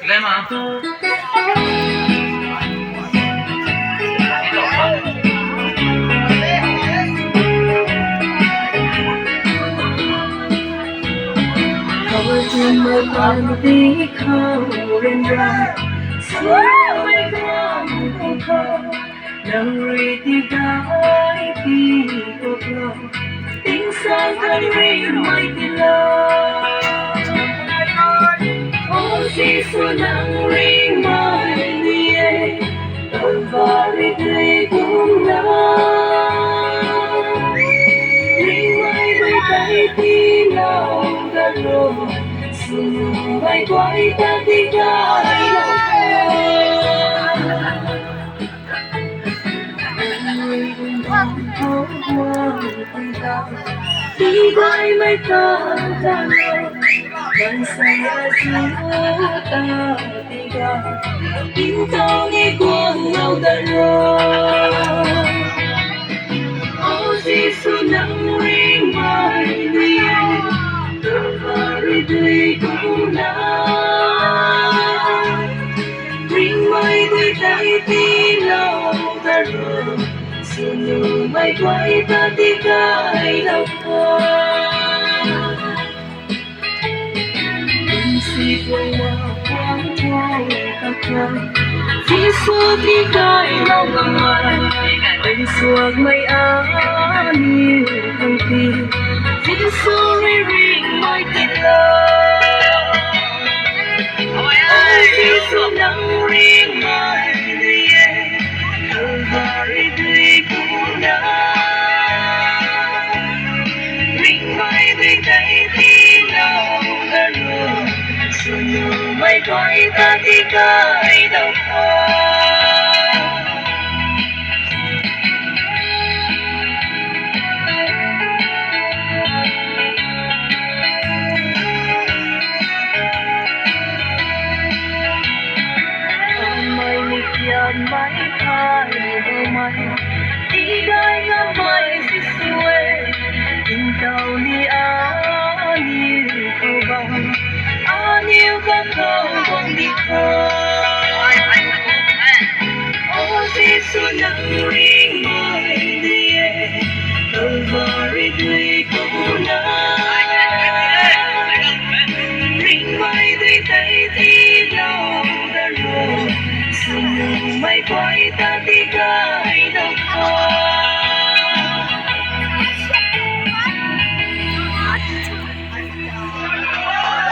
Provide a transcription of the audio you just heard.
Lên mà. Trên mơ tan tí không lên ra suốt mấy con cô thơ nằm rì thì gái thì cô thơ tiếng sáng thân ri mai thì lo ô si su nắng ri mai đi e tôi và ri tươi cũng nắng ri mai với tay thì nào đã rồi bay quay ta đi gai đi quay mấy ta ta dan saya suka tiga bintang igual darah oh si sunang ring mai dia terbaru dui guna ring mai dui tay tilaw darah sunu mai quay ta tigay law si quay quang quay các quang si suốt đi cay lâu bằng mai anh suốt mây áo nhiều thăng tin si suốt ri ring mai tin love ôi si suốt nắng ring mai đi thơ và ri tươi cũng đã ring mai đi tay thì nào đã rồi sunu mai quay ta đi cay đâu mai nikian mai hai đâu mai đi gai ngắm mai si suwe tình tàu ni ani cô bang ani ka kau bang di kau oh si sunang ring mai die kalvari dui ko na ring mai dui tay ti lao da ro sunu mai quay ta